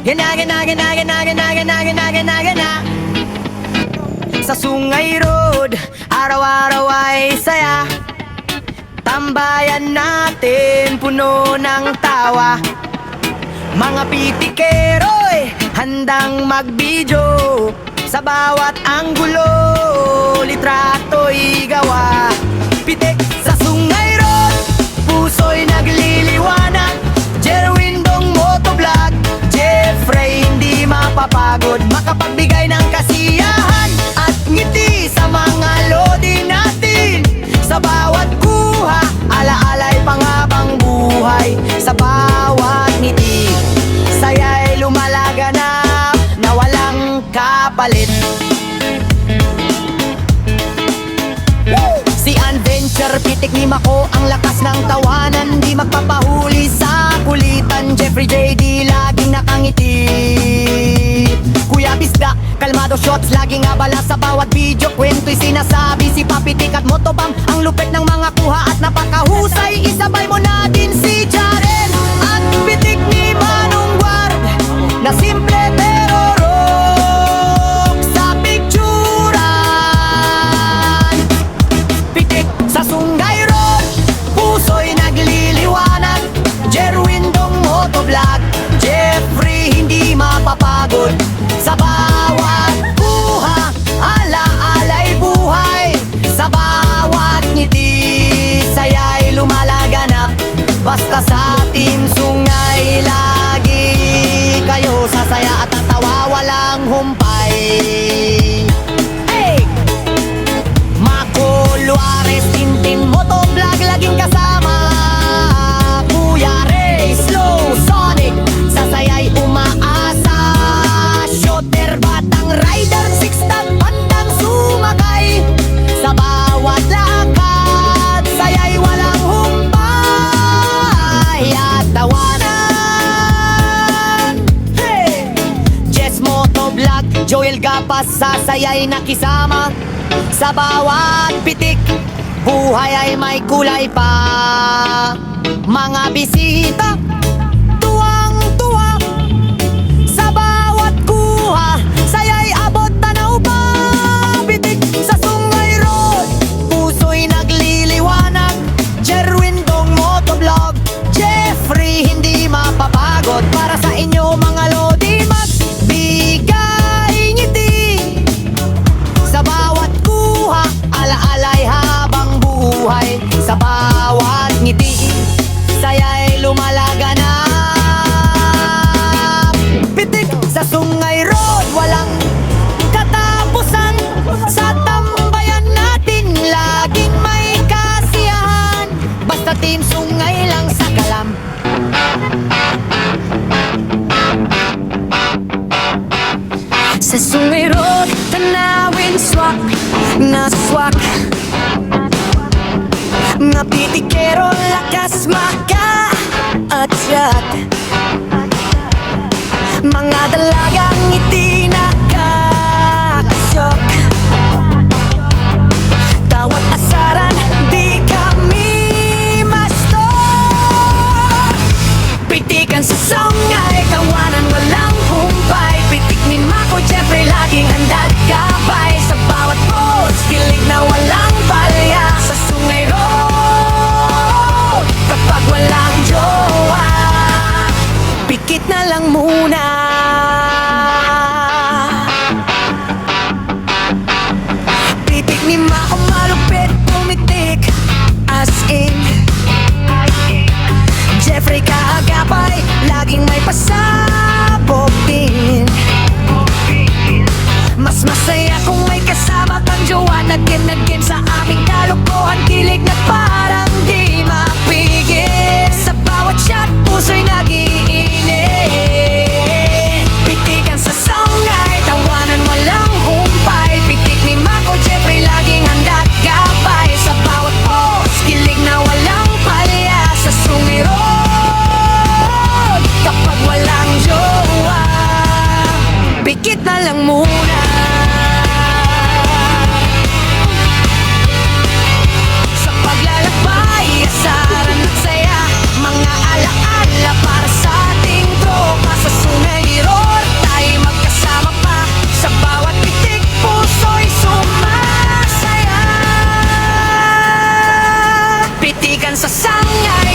Gana, gana, gana, gana, gana, gana, gana, gana, gana. Sa Sungay Road, araw-araw ay saya. Tambayan natin, puno ng tawa. Mga pitikero'y handang magbidyo. Sa bawat anggulo, litrato'y gawa. Pitik sa Sungay Road, puso'y nagliliwanag. Jerwin Dong Motovlog, Jeffrey hindi mapapagod. Makapagbigay ng kasiyahan at ngiti sa mga lodi natin. Sa bawat kuha, alaalay panghabang buhay. Sa bawat ngiti, saya'y lumalaganap na walang kapalit. Si Adventure, pitik ni Mako, ang lakas ng tawanan, di magpapahuli sa kulitan. Jeffrey JD, laging nakangiti. Kuya Bisda, kalmado shots, laging abala sa bawat video. Kwento'y sinasabi, si Papitik at Motobang, ang lupit ng mga kuha at napakahusay. Isabay mo na din si Jaren at pitik ni Manong Guard, na simple pero rock sa picturan. Pitik sa Sungay Road, puso'y nagliliwanag. Jerwin Dong Motovlog, Jeffrey hindi mapapagod. Sa bawat buha, ala-alay buhay. Sa bawat ngiti, saya'y lumalaganap. Basta sa Team Sungay, lagi kayo sasaya at tatawa, walang humpay. Hey! Mako Luares, Tintin Motovlog, laging kasama. Kuya Ray, Slow Sonic, sasaya'y umaasa. Shooter, Batang Rider, Six-Tag, handang sumakay. Sa bawat lakad, saya'y walang humpay at tawanan. Hey! Jess Motovlog, Joel Gapas, sasaya'y nakisama. Sa bawat pitik, buhay ay may kulay pa. Mga bisita, tuwang-tuwa. Sa bawat kuha, saya'y abot tanaw pa. Pitik sa Sungay Road, puso'y nagliliwanag. Jerwin Dong Motovlog, Jeffrey hindi mapapagod. Para sa inyo mga lodi, magbigay ngiti. Sa bawat kuha, ala-alay habang buhay. Sa bawat ngiti, saya'y lumalaganap. Pitik sa Sungay Road, walang katapusan. Sa tambayan natin, laging may kasiyahan. Basta Team Sungay lang sa kalam. Sa Sungay Road, tanawin swak na swak. Mga pitikero, lakas maka-attract. Mga dalagang ngiti nakakasok. Tawat asaran, di kami ma-stop. Pitikan sa Sungay, kawanan walang humpay. Pitik ni Mako, Jeffrey, laging handa't gabay. Sa bawat post, kilig na walang palya. Sa Sungay Road, kapag walang jowa, pikit na lang muna. Pitik ni Mako, malupit, pumitik, as in. Jeffrey kaagapay, laging may pasabog din. Mas masaya kung may kasama kang jowa. Nagin sa aming kalokohan, kilig na parang di mapigil. Sa bawat shot, puso'y nag-iinit. Pitikan sa Sungay, tawanan walang humpay. Pitik ni Mako, Jeffrey, laging handa't gabay. Sa bawat post, kilig na walang palya. Sa Sungay Road, kapag walang jowa, pikit na lang muna. Sa paglalakbay, asaran at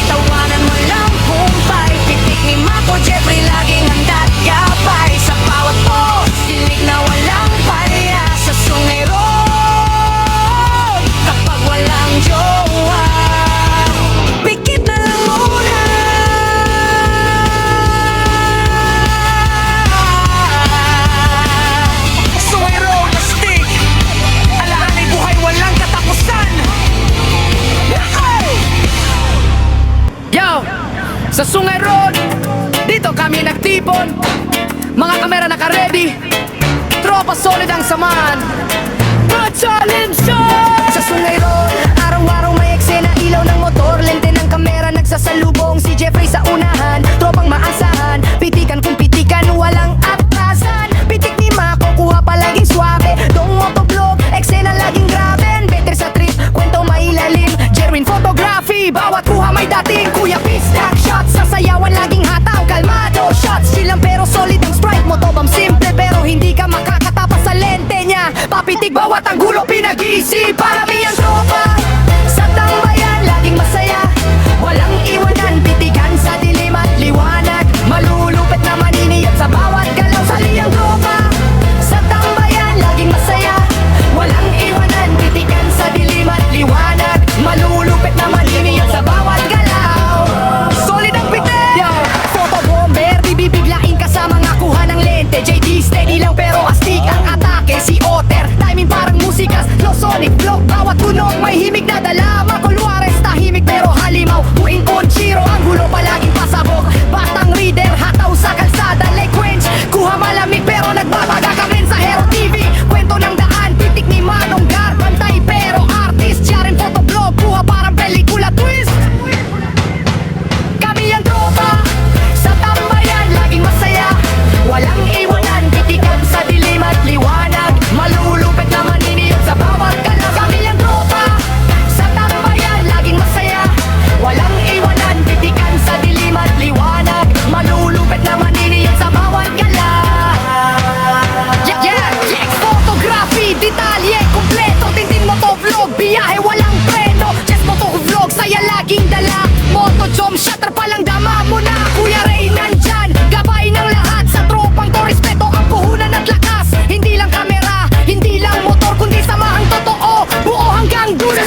tawanan mo lang kumpay. Pitik ni Mako, Jeffrey, laging handa't gabay. Sa bawat post, tinig na walang palya. Sa Sungay Road, kapag walang jowa, pikit na lang muna. Sungay Road, astig, alaan ay buhay walang katapusan. Yo! Sa Sungay Road, dito kami nagtipon. Mga kamera naka-ready, tropa solid ang samahan. Pa-challenge Sa Sungay Road, araw-araw may eksena, ilaw ng motor, lente ng kamera, nagsasalubong si Jeffrey sa unahan. Tropang maasahan, pitikan kung pitikan, walang atrasan. Pitik ni Mako, kuha palaging swabe. Dong motovlog, eksena laging grabe. Better sa trip, kwento mailalim. Jerwin photography, bawat kuha may dating. Kuya Pistak shots, sasayawan laging hataw. Kalmado shots, chill lang pero solid ang strike. Motobam simple pero hindi ka makakatapas sa lente niya. Papitik bawat ang gulo pinag-iisip. Parami ang tropa sa tambayan, laging masaya. Walang iwanan, pitikan sa dilim at liwanag. Malulupit na maniniyot sa bawat galaw. Sali ang tropa sa tambayan, laging masaya. Walang iwanan, pitikan sa dilim at liwanag. Malulupit na maniniyot sa bawat galaw. Solid ang pitik! Yo, photo bomber, di bibiglain ka sa mga kuha ng lente. JD steady lang pero astig ang atake. Si Otter, timing parang musikas. Flow sonic, flow, bawat tunog may himig na dala. Makulwares, tahimik pero halimaw. Tuwing Conchiro, ang gulo palaging pasabog. Batang reader, hataw sa kalsada like quench. Kuha malamig pero nagbabaga ka rin sa Hero TV. Kwento ng daan, pitik ni Manong Gar. Bantay pero artist, siya rin photoblog. Kuha parang pelikula twist. Kami ang tropa sa tambayan, laging masaya. Walang iwanan, pitikan sa dilim at liwanag. Malulupit na maniniyot sa bawat galaw. Kami ang tropa sa tambayan, laging masaya. Walang iwanan, pitikan sa dilim at liwanag. Malulupit na maniniyot sa bawat galaw. Yeah, photography, detalye, kumpleto. Tintin mo to vlog, biyahe walang preno. Just mo to vlog, saya laging dala. Moto jom, shutter palang dama mo na. Kuya Ray nandyan, gabay ng lahat. Sa tropang to, respeto ang puhunan at lakas. Hindi lang kamera, hindi lang motor, kundi samahang totoo. Buo hanggang dulo.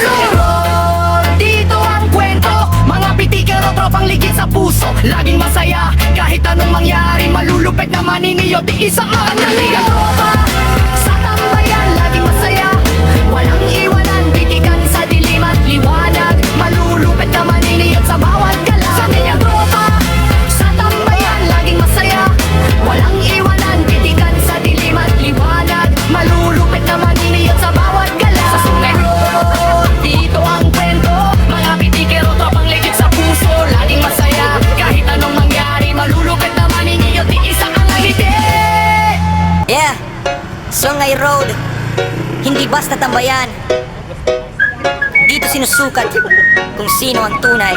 Dito ang kwento, mga pitikero, tropang ligid sa puso. Laging masaya, kahit anong mangyari. Malulupit na maniniyot, iisaan ng liga. Tropa sa tambayan, laging masaya. Walang iwanan, pitikan sa dilim at liwanag. Malulupit na maniniyot sa bawat galaw. Sa niyang tropa sa tambayan, laging masaya. Walang iwanan, pitikan sa dilim at liwanag. Malulupit na maniniyot sa bawat galaw. Sa Sungay Road, dito ang kwento, mga pitikero, tropang ligid sa puso. Laging masaya, kahit anong mangyari. Malulupit na maniniyot, iisa ang ngiti. Yeah, Sungay Road, hindi basta tambayan. Dito sinusukat kung sino ang tunay.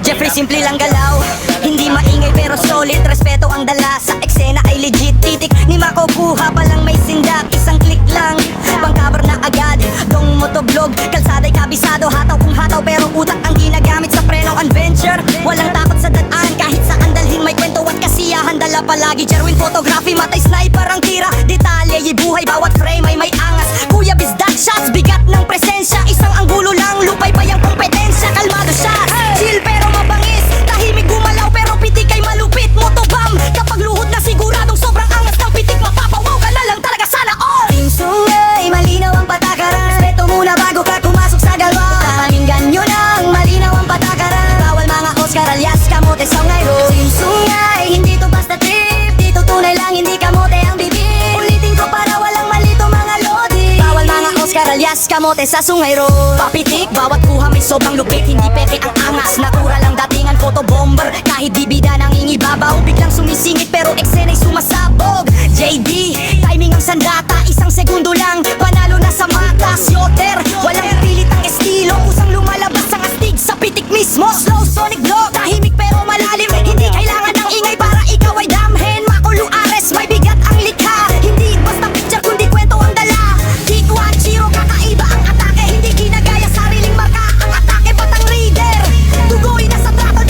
Jeffrey, simple lang galaw, hindi maingay pero solid. Respeto ang dala, sa eksena ay legit. Titik ni Mako, kuha palang may sindak. Isang click lang, pang-cover na agad. Dong motovlog, kalsada'y kabisado. Hataw kung hataw pero utak ang ginagamit sa prenong adventure. Walang takot sa daan, kahit saan dalhin may kwento at kasiyahan. Dala palagi, Jerwin photography, matay sniper ang tira. Detalye, buhay, bawat frame ay may angas. Kuya Bisdak shots, bigat ng presensya. Isang anggulo lang, lupay pa yung kompetensya. Kalmado shots, chill pero mabangis. Tahimik gumalaw pero pitik ay malupit. Motobam, kapag luhod na siguradong sobrang angas ng pitik. Mapapawaw ka na lang talaga sana all. Team Sungay, malinaw ang patakaran. Respeto muna bago ka pumasok sa galwa. Pakinggan nyo lang, malinaw ang patakaran. Bawal mga Oscar alias kamote sa Sungay Road. Team Sungay, hindi to basta trip. Dito tunay lang, hindi kamote ang bibig. Ulitin ko para walang malito mga lodi. Bawal mga Oscar alias kamote sa Sungay Road. Papitik, bawat kuha may sobrang lupit. Hindi peke ang angas, natural ang datingan. Photo bomber, kahit di bida nang ingibabaw. Biglang sumisingit pero eksena'y sumasabog. JD, timing ang sandata. Isang segundo lang, panalo na sa mata. Yoter, walang pilit ang estilo. Kusang lumalabas ang astig sa pitik mismo. Slow sonic blow, tahimik pero malalim. Hindi kailangan ng ingay para ikaw ay damhen. Makulo ares, may bigat ang likha. Hindi basta picture kundi kwento ang dala. Kikwa, Chiro, kakaiba ang atake. Hindi ginagaya sariling marka ang atake, batang reader. Tugoy na sa travel,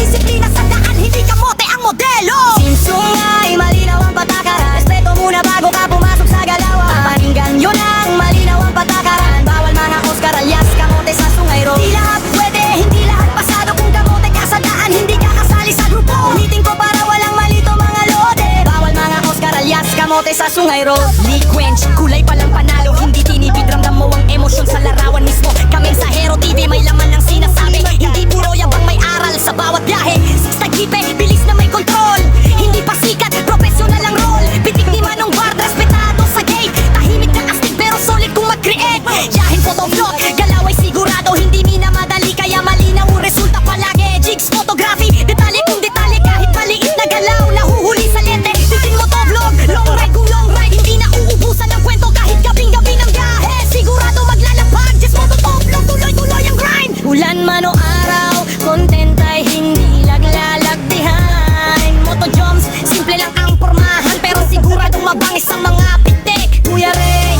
nangyayari sa Sungay Road. Lee Quench, kulay palang panalo, hindi tinipid, ramdam mo ang emosyon sa larawan mismo. Kaming sa Hero TV, may laman ng sinasabi, hindi puro yabang, may aral sa bawat biyahe. Sa gipe, bilis na may kontrol, hindi pa sikat, professional ang role. Pitik ni Manong Bard, respetado sa gate, tahimik ng astig pero solid kung mag-create. Yahin photoblock, galaw ay sigurado, hindi minamadali kaya malinaw ang resulta palagi. Jigs, photography, detalye kung detalye, kahit maliit na galaw, nahuhuli sa lente. Titin mo to vlog, long ride kung long ride, hindi na uubusan ng kwento kahit gabing-gabi ng biyahe. Sigurado maglalapag, just mo to vlog, tuloy-tuloy ang grind. Ulan man o araw, content ay hindi laglalag behind. Moto jumps, simple lang ang pormahan, pero sigurado mabangis ang mga pitik. Kuya Ray,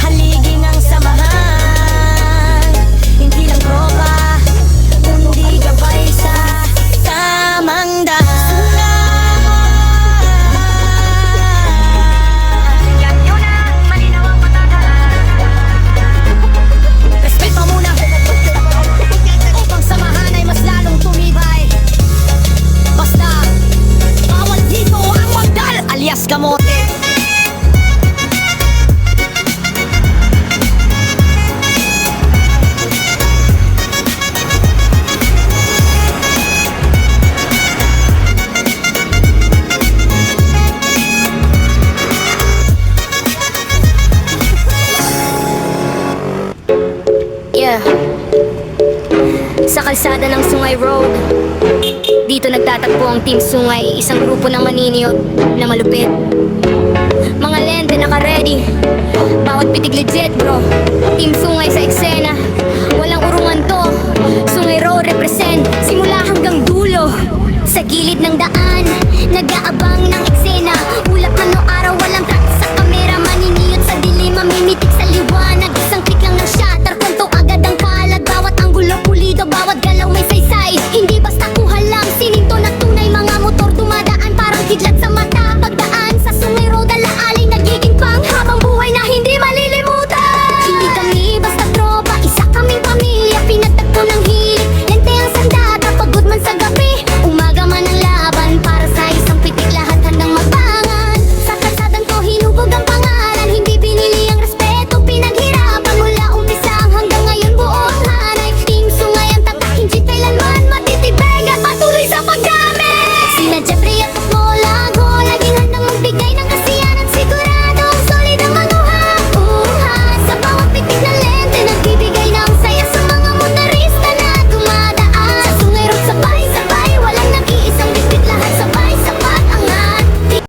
haligi ng samahan, hindi lang tropa, kundi gabay sa tamang daan. Yan yun ang malinaw ang patakaran. Respeto muna upang samahan ay mas lalong tumibay. Basta, bawal dito ang magdal alias kamote. Yeah. Sa kalsada ng Sungay Road, dito nagtatagpo ang Team Sungay, isang grupo ng maniniyot na malupit. Mga lente naka-ready, bawat pitig legit bro. Team Sungay sa eksena, walang urungan to. Sungay Road represent, simula hanggang dulo. Sa gilid ng daan, nag-aabang